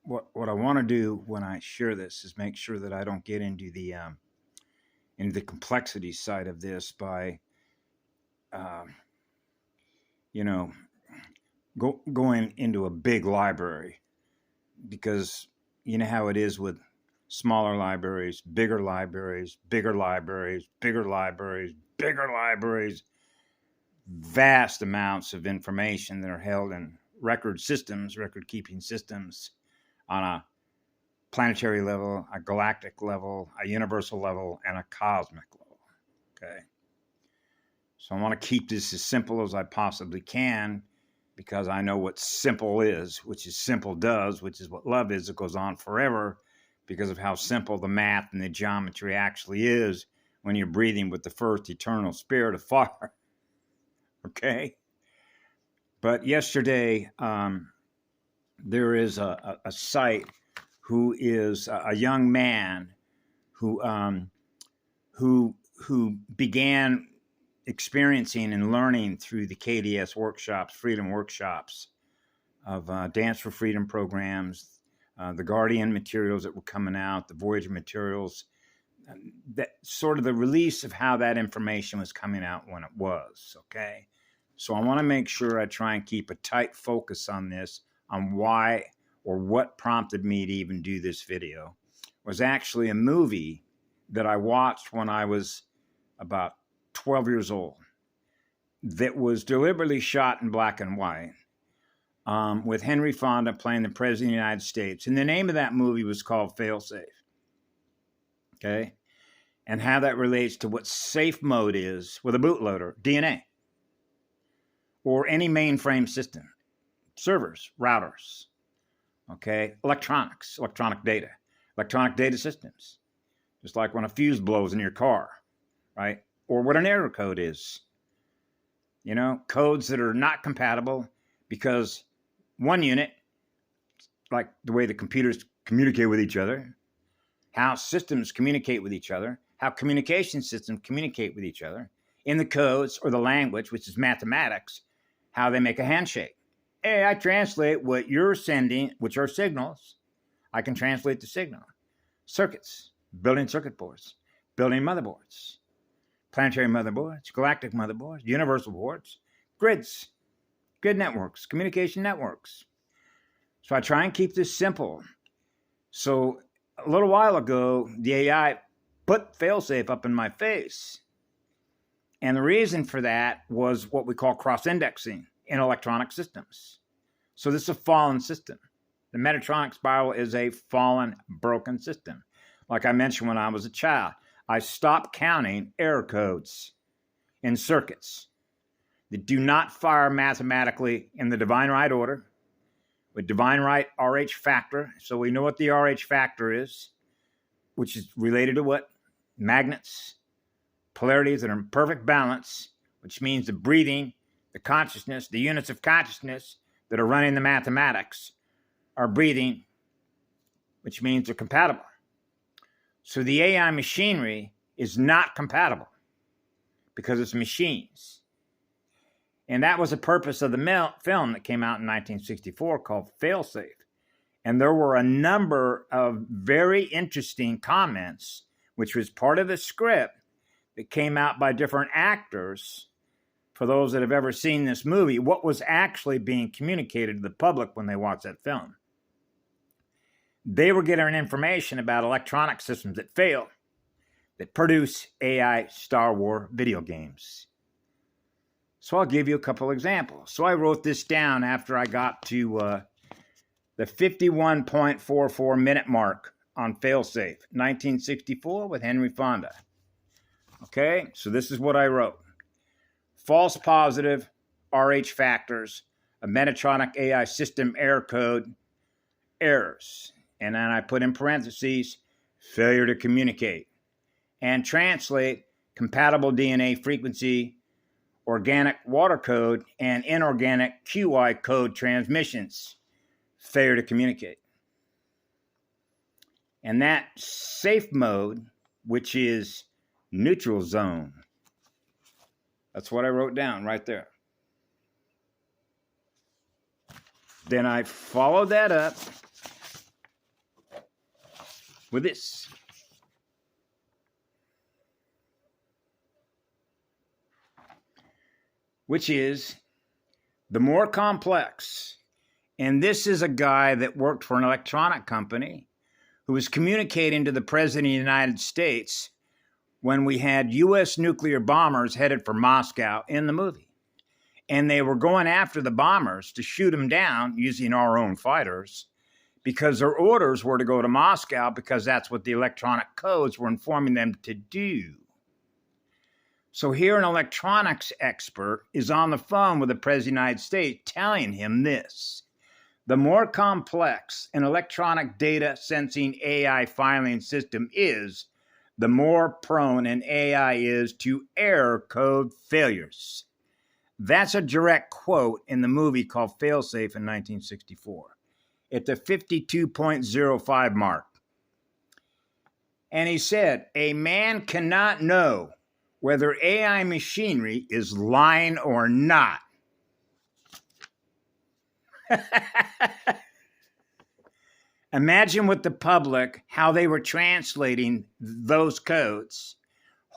what I want to do when I share this is make sure that I don't get into the complexity side of this by um, you know going into a big library, because you know how it is with smaller libraries, bigger libraries, bigger libraries, bigger libraries, bigger libraries, vast amounts of information that are held in record systems, record keeping systems on a planetary level, a galactic level, a universal level, and a cosmic level. Okay. So I want to keep this as simple as I possibly can, because I know what simple is, which is simple does, which is what love is. It goes on forever because of how simple the math and the geometry actually is when you're breathing with the first eternal spirit of fire. Okay. But yesterday, there is a site who is a young man who who began experiencing and learning through the KDS workshops, freedom workshops of Dance for Freedom programs, the Guardian materials that were coming out, the Voyager materials, that sort of the release of how that information was coming out when it was. Okay. So I want to make sure I try and keep a tight focus on this, on why or what prompted me to even do this video. It was actually a movie that I watched when I was about 12 years old that was deliberately shot in black and white, with Henry Fonda playing the President of the United States. And the name of that movie was called Failsafe. Okay. And how that relates to what safe mode is with a bootloader, DNA, or any mainframe system, servers, routers, okay, electronics, electronic data systems, just like when a fuse blows in your car, right? Or what an error code is. You know, codes that are not compatible because one unit, like the way the computers communicate with each other, how systems communicate with each other, how communication systems communicate with each other, in the codes or the language, which is mathematics, how they make a handshake. Hey, I translate what you're sending, which are signals. I can translate the signal. Circuits, building circuit boards, building motherboards, planetary motherboards, galactic motherboards, universal boards, grids, grid networks, communication networks. So I try and keep this simple. So a little while ago, the AI put failsafe up in my face. And the reason for that was what we call cross-indexing in electronic systems. So this is a fallen system. The Metatronic spiral is a fallen, broken system. Like I mentioned when I was a child, I stopped counting error codes in circuits that do not fire mathematically in the divine right order, with divine right RH factor. So we know what the RH factor is, which is related to what? Magnets, polarities that are in perfect balance, which means the breathing, the consciousness, the units of consciousness that are running the mathematics are breathing, which means they're compatible. So the AI machinery is not compatible because it's machines. And that was the purpose of the film that came out in 1964 called Failsafe. And there were a number of very interesting comments, which was part of the script, that came out by different actors. For those that have ever seen this movie, what was actually being communicated to the public when they watched that film. They were getting information about electronic systems that fail, that produce AI Star Wars video games. So I'll give you a couple examples. So I wrote this down after I got to the 51.44 minute mark on Failsafe, 1964 with Henry Fonda. Okay, so this is what I wrote. False positive RH factors, a Metatronic AI system error code, errors. And then I put in parentheses, failure to communicate. And translate compatible DNA frequency, organic water code, and inorganic QI code transmissions. Failure to communicate. And that safe mode, which is neutral zone. That's what I wrote down right there. Then I followed that up with this. Which is the more complex. And this is a guy that worked for an electronic company who was communicating to the President of the United States when we had U.S. nuclear bombers headed for Moscow in the movie. And they were going after the bombers to shoot them down using our own fighters because their orders were to go to Moscow because that's what the electronic codes were informing them to do. So here an electronics expert is on the phone with the President of the United States telling him this. The more complex an electronic data sensing AI filing system is, the more prone an AI is to error code failures. That's a direct quote in the movie called Failsafe in 1964 at the 52.05 mark. And he said, a man cannot know whether AI machinery is lying or not. Imagine with the public how they were translating those codes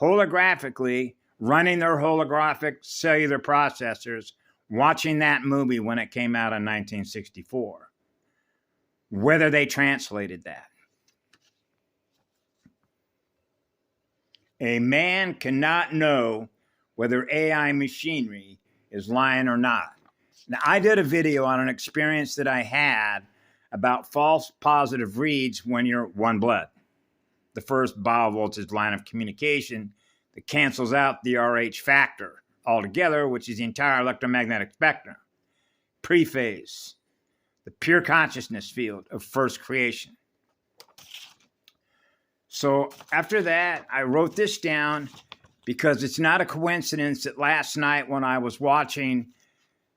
holographically, running their holographic cellular processors, watching that movie when it came out in 1964. Whether they translated that. A man cannot know whether AI machinery is lying or not. Now, I did a video on an experience that I had about false positive reads when you're one blood, the first biovoltage line of communication that cancels out the RH factor altogether, which is the entire electromagnetic spectrum. Prephase, the pure consciousness field of first creation. So after that, I wrote this down because it's not a coincidence that last night when I was watching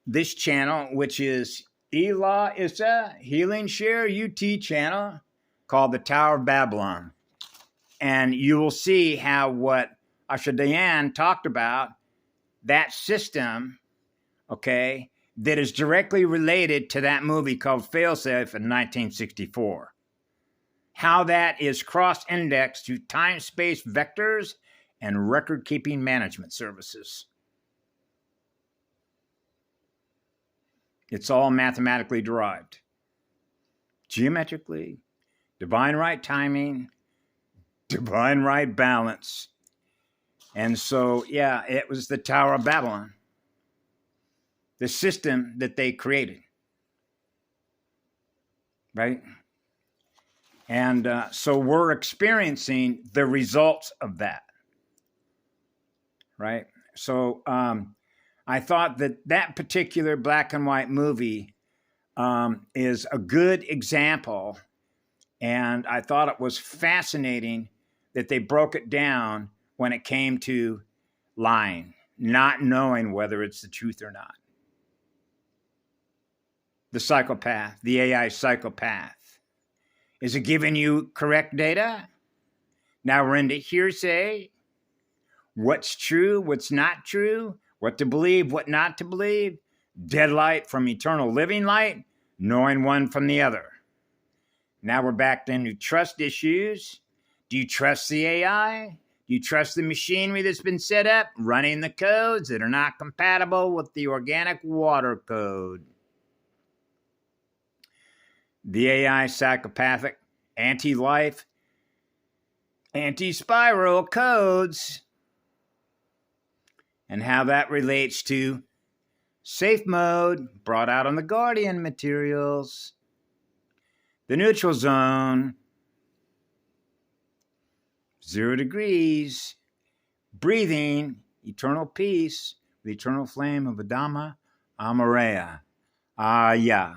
this channel, which is Ela Issa Healing Share UT channel called the Tower of Babylon. And you will see how what Asha Diane talked about, that system, okay, that is directly related to that movie called Failsafe in 1964. How that is cross-indexed to time-space vectors and record-keeping management services. It's all mathematically derived. Geometrically, divine right timing, divine right balance. And so, yeah, it was the Tower of Babylon, the system that they created, right? And so we're experiencing the results of that, right? So I thought that that particular black and white movie is a good example, and I thought it was fascinating that they broke it down when it came to lying, not knowing whether it's the truth or not. The psychopath, the AI psychopath. Is it giving you correct data? Now we're into hearsay. What's true, what's not true, what to believe, what not to believe. Dead light from eternal living light, knowing one from the other. Now we're back into trust issues. Do you trust the AI? Do you trust the machinery that's been set up, running the codes that are not compatible with the organic water code? The AI psychopathic, anti-life, anti-spiral codes, and how that relates to safe mode brought out on the Guardian materials, the neutral zone, 0 degrees, breathing, eternal peace, the eternal flame of Adama Amareya. Yeah.